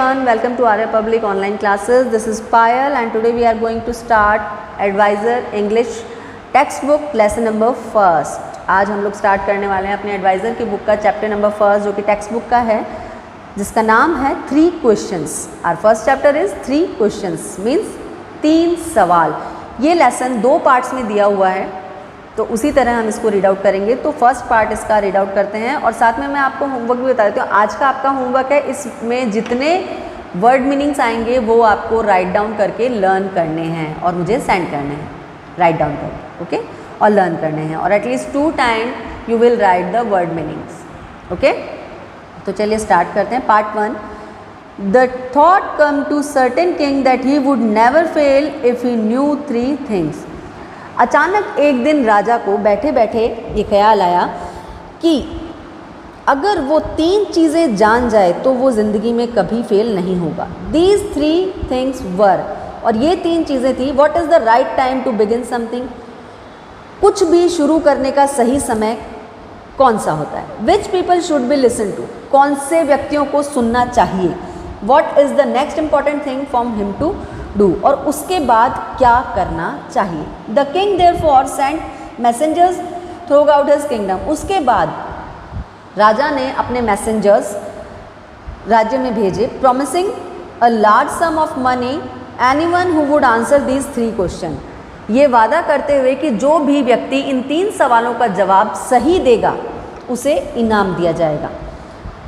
everyone, welcome to Arya Public online classes. This is Payal and today we are going to start Advisor English textbook lesson number first. आज हम लोग start करने वाले हैं अपने adviser की book का चैप्टर नंबर फर्स्ट जो कि टेक्स्ट बुक का है, जिसका नाम है 3 questions. Our first chapter is 3 questions means 3 सवाल. ये लेसन 2 पार्ट्स में दिया हुआ है, तो उसी तरह हम इसको रीड आउट करेंगे. तो फर्स्ट पार्ट इसका रीड आउट करते हैं और साथ में मैं आपको होमवर्क भी बता देती हूँ. आज का आपका होमवर्क है, इसमें जितने वर्ड मीनिंग्स आएंगे वो आपको राइट डाउन करके लर्न करने हैं और मुझे सेंड करने हैं, राइट डाउन करके, ओके, और लर्न करने हैं. और at least 2 time you will write the word meanings, okay. तो चलिए स्टार्ट करते हैं. Part 1. The thought came to certain king that he would never fail if he knew 3 things. अचानक एक दिन राजा को बैठे बैठे ये ख्याल आया कि अगर वो 3 चीज़ें जान जाए तो वो ज़िंदगी में कभी फेल नहीं होगा. दीज 3 थिंग्स वर, और ये 3 चीज़ें थी. What is the right time to begin something, कुछ भी शुरू करने का सही समय कौन सा होता है. Which people should be listen to, कौन से व्यक्तियों को सुनना चाहिए. What is the next important thing for him to do, और उसके बाद क्या करना चाहिए. The king therefore sent messengers throughout his kingdom. उसके बाद राजा ने अपने मैसेंजर्स राज्य में भेजे, promising a large sum of money anyone who would answer these 3 question. ये वादा करते हुए कि जो भी व्यक्ति इन 3 सवालों का जवाब सही देगा उसे इनाम दिया जाएगा.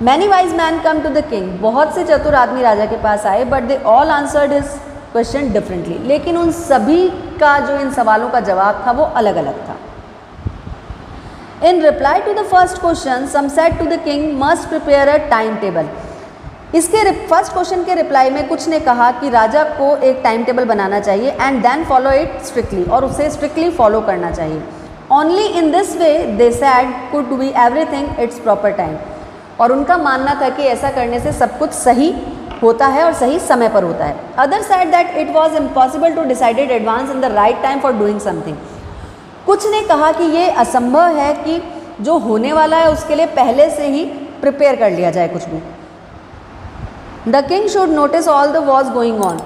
Many wise man come to the king. बहुत से चतुर आदमी राजा के पास आए, but they all answered his question differently. लेकिन उन सभी का जो इन सवालों का जवाब था वो अलग अलग था. In reply to the first question some said to the king must prepare a time table. इसके फर्स्ट क्वेश्चन के रिप्लाई में कुछ ने कहा कि राजा को एक टाइम टेबल बनाना चाहिए and then follow it strictly, और उसे स्ट्रिक्टली फॉलो करना चाहिए. Only in this way they said could be everything its proper time. और उनका मानना था कि ऐसा करने से सब कुछ सही होता है और सही समय पर होता है. Other side that it was impossible to decided advance in the right time for doing something. कुछ ने कहा कि ये असंभव है कि जो होने वाला है उसके लिए पहले से ही प्रिपेयर कर लिया जाए कुछ भी. The king should notice all the was going on.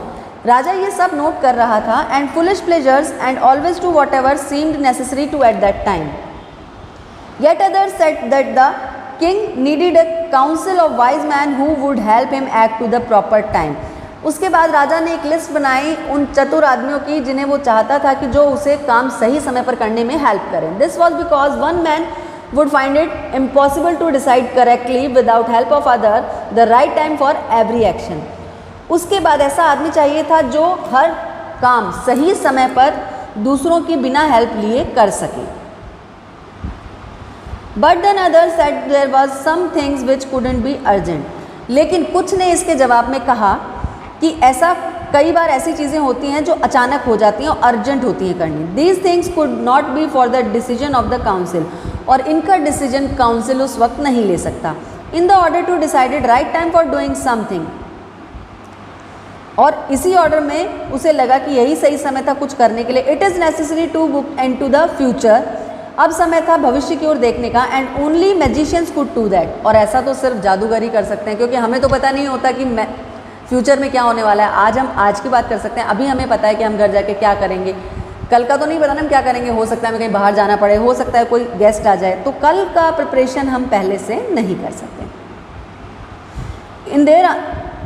राजा ये सब नोट कर रहा था. And foolish pleasures and always to whatever seemed necessary to at that time. Yet other said that the King needed a council of wise men who would help him act to the proper time. उसके बाद राजा ने एक list बनाई उन चतुर आदमियों की जिन्हें वो चाहता था कि जो उसे काम सही समय पर करने में हेल्प करें. This was because one man would find it impossible to decide correctly without help of other the right time for every action. उसके बाद ऐसा आदमी चाहिए था जो हर काम सही समय पर दूसरों की बिना हेल्प लिए कर सके. But then other said there was some things which couldn't be urgent. लेकिन कुछ ने इसके जवाब में कहा कि ऐसा कई बार ऐसी चीज़ें होती हैं जो अचानक हो जाती हैं और अर्जेंट होती हैं करनी. These things could not be for the decision of the council, और इनका डिसीजन काउंसिल उस वक्त नहीं ले सकता. In the order to decided right time for doing something, और इसी ऑर्डर में उसे लगा कि यही सही समय था कुछ करने के लिए. It is necessary to book and to the future. अब समय था भविष्य की ओर देखने का. And only magicians could do that, और ऐसा तो सिर्फ जादूगर ही कर सकते हैं, क्योंकि हमें तो पता नहीं होता कि फ्यूचर में क्या होने वाला है. आज हम आज की बात कर सकते हैं, अभी हमें पता है कि हम घर जाके क्या करेंगे. कल का तो नहीं पता ना हम क्या करेंगे. हो सकता है हमें कहीं बाहर जाना पड़े, हो सकता है कोई गेस्ट आ जाए, तो कल का प्रिपरेशन हम पहले से नहीं कर सकते. In there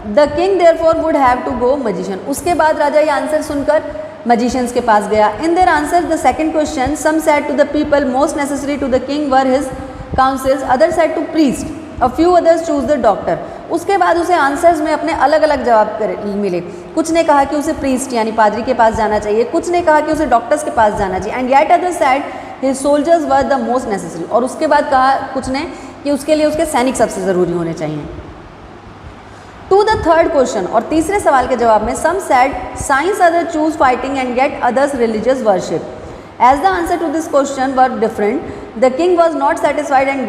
the king therefore would have to go magician. उसके बाद राजा ये आंसर सुनकर मैजिशियंस के पास गया. In their answer the second question some said to the people most necessary to the king were his councils, other said to priest, a few others choose the doctor. उसके बाद उसे answers में अपने अलग अलग जवाब मिले. कुछ ने कहा कि उसे प्रीस्ट यानी पादरी के पास जाना चाहिए, कुछ ने कहा कि उसे डॉक्टर्स के पास जाना चाहिए. And yet other said his soldiers were the most necessary. और उसके बाद कहा कुछ ने कि उसके लिए उसके सैनिक सबसे ज़रूरी होने चाहिए. टू द थर्ड क्वेश्चन, और तीसरे सवाल के जवाब में some said science, other choose fighting and get others religious worship. As the answer to this question were different the king was not satisfied and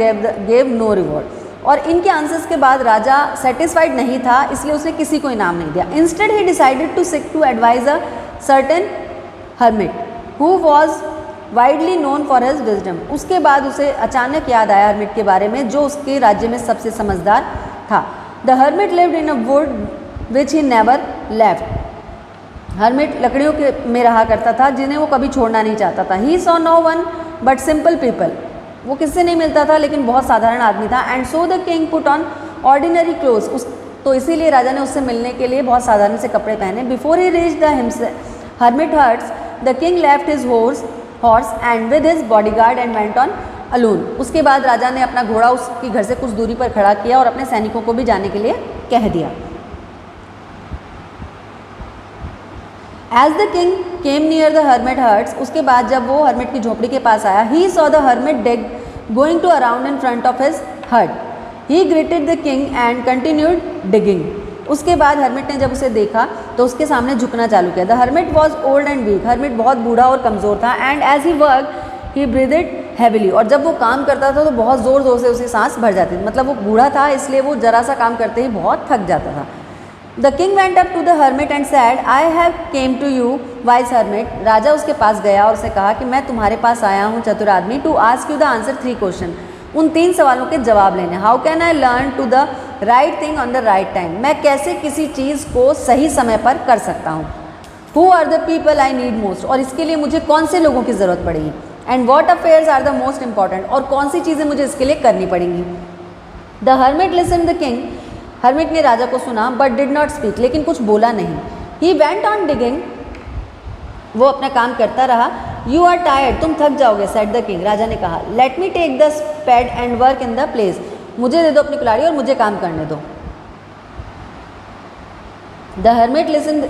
gave no reward. और इनके answers के बाद राजा सेटिस्फाइड नहीं था, इसलिए उसने किसी को इनाम नहीं दिया. Instead he decided to seek to advise a certain hermit who was widely known for his wisdom. उसके बाद उसे अचानक याद आया हर्मिट के बारे में जो उसके राज्य में सबसे समझदार था. The hermit lived in a wood which he never left. Hermit लकड़ियों के में रहा करता था जिन्हें वो कभी छोड़ना नहीं चाहता था। He saw no one but simple people, वो किससे नहीं मिलता था लेकिन बहुत साधारण आदमी था। And so the king put on ordinary clothes, उस तो इसीलिए राजा ने उससे मिलने के लिए बहुत साधारण से कपड़े पहने। Before he reach the hermit huts the king left his horse and with his bodyguard and went on alone. उसके बाद राजा ने अपना घोड़ा उसके घर से कुछ दूरी पर खड़ा किया और अपने सैनिकों को भी जाने के लिए कह दिया। As the king came near the hermit huts, उसके बाद जब वो हर्मिट की झोपड़ी के पास आया, he saw the hermit dig going to around in front of his hut. He greeted the king and continued digging. उसके बाद हर्मिट ने जब उसे देखा तो उसके सामने झुकना चालू किया। The hermit was old and weak, hermit बहुत बूढ़ा और कमज़ोर था। And as he work he breathed heavily, और जब वो काम करता था तो बहुत ज़ोर ज़ोर से उसे सांस भर जाती थी। मतलब वो बूढ़ा था इसलिए वो जरा सा काम करते ही बहुत थक जाता था। The king went up to the hermit and said I have came to you wise hermit. राजा उसके पास गया और उसे कहा कि मैं तुम्हारे पास आया हूँ चतुर आदमी, to ask you the answer 3 question, उन 3 सवालों के जवाब लेने। How can I learn to the right thing on the right time, मैं कैसे किसी चीज़ को सही समय पर कर सकता हूँ। Who are the people I need most, और इसके लिए मुझे कौन से लोगों की ज़रूरत पड़ेगी। And what affairs are the most important, और कौन सी चीज़ें मुझे इसके लिए करनी पड़ेंगी। The hermit listen the king, हर्मिट ने राजा को सुना बट डिड नॉट स्पीक, लेकिन कुछ बोला नहीं। ही वेंट ऑन डिगिंग, वो अपना काम करता रहा। यू आर टायर्ड, तुम थक जाओगे, सेड द किंग, राजा ने कहा। Let me take the spade and work in the place, मुझे दे दो अपनी कुल्हाड़ी और मुझे काम करने दो। The hermit listen,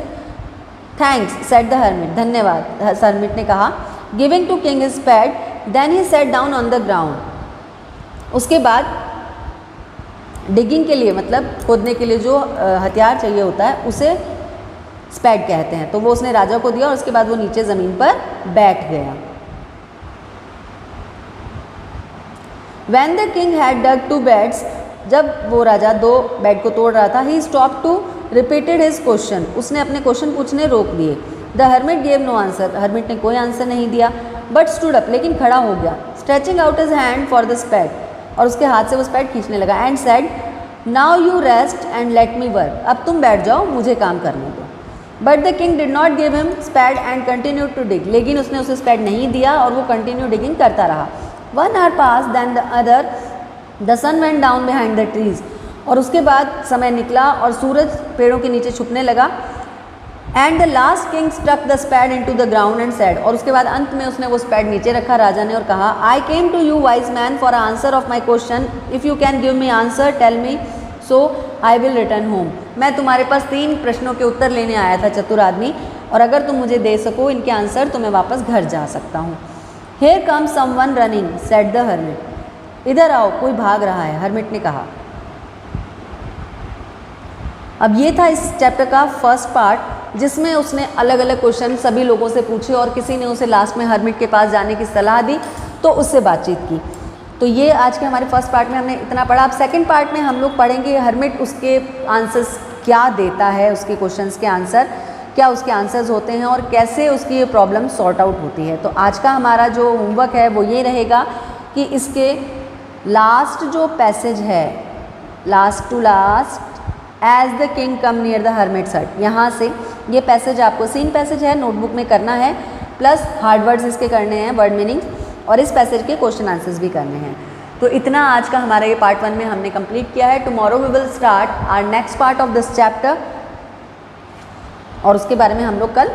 thanks said the hermit, धन्यवाद, हर्मिट ने कहा। Giving to king his spade then he sat down on the ground. उसके बाद डिगिंग के लिए मतलब खोदने के लिए जो हथियार चाहिए होता है उसे स्पैड कहते हैं, तो वो उसने राजा को दिया और उसके बाद वो नीचे ज़मीन पर बैठ गया। When the king had dug 2 beds, जब वो राजा 2 बेड को तोड़ रहा था, he stopped to repeated his question, उसने अपने क्वेश्चन पूछने रोक दिए। The hermit gave no answer, hermit ने कोई आंसर नहीं दिया। But stood up, लेकिन खड़ा हो गया। Stretching out his hand for the spade, और उसके हाथ से वो स्पैड खींचने लगा। And said, now you rest and let me work, अब तुम बैठ जाओ, मुझे काम करने दो। But the king did not give him spade and continued to dig, लेकिन उसने उसे स्पैड नहीं दिया और वो कंटिन्यू डिगिंग करता रहा। 1 hour passed, then the other, the sun went down behind the trees, और उसके बाद समय निकला और सूरज पेड़ों के नीचे छुपने लगा। And the last king stuck the spade into the ground and said, और उसके बाद अंत में उसने वो स्पैड नीचे रखा राजा ने और कहा, I came to you wise man for an answer of my question, if you can give me answer tell me so I will return home, मैं तुम्हारे पास 3 प्रश्नों के उत्तर लेने आया था चतुर आदमी, और अगर तुम मुझे दे सको इनके आंसर तो मैं वापस घर जा सकता हूँ। Here comes someone running, said the hermit, इधर आओ, कोई भाग रहा है, हर्मिट ने कहा। अब ये था इस चैप्टर का फर्स्ट पार्ट, जिसमें उसने अलग अलग क्वेश्चन सभी लोगों से पूछे और किसी ने उसे लास्ट में हर्मिट के पास जाने की सलाह दी तो उससे बातचीत की। तो ये आज के हमारे फर्स्ट पार्ट में हमने इतना पढ़ा। अब सेकंड पार्ट में हम लोग पढ़ेंगे हर्मिट उसके आंसर्स क्या देता है, उसके क्वेश्चंस के आंसर क्या उसके आंसर्स होते हैं और कैसे उसकी ये प्रॉब्लम सॉर्ट आउट होती है। तो आज का हमारा जो होमवर्क है वो ये रहेगा कि इसके लास्ट जो पैसेज है, last to last, as the king come near the hermit's hut, यहाँ से ये पैसेज आपको सीन पैसेज है, नोटबुक में करना है, प्लस हार्ड वर्ड्स इसके करने हैं, वर्ड मीनिंग, और इस पैसेज के क्वेश्चन आंसर्स भी करने हैं। तो इतना आज का हमारा ये पार्ट 1 में हमने कंप्लीट किया है। Tomorrow we will start our next part of this chapter, और उसके बारे में हम लोग कल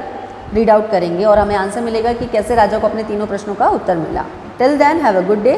रीड आउट करेंगे और हमें आंसर मिलेगा कि कैसे राजा को अपने तीनों प्रश्नों का उत्तर मिला। Till then have a good day.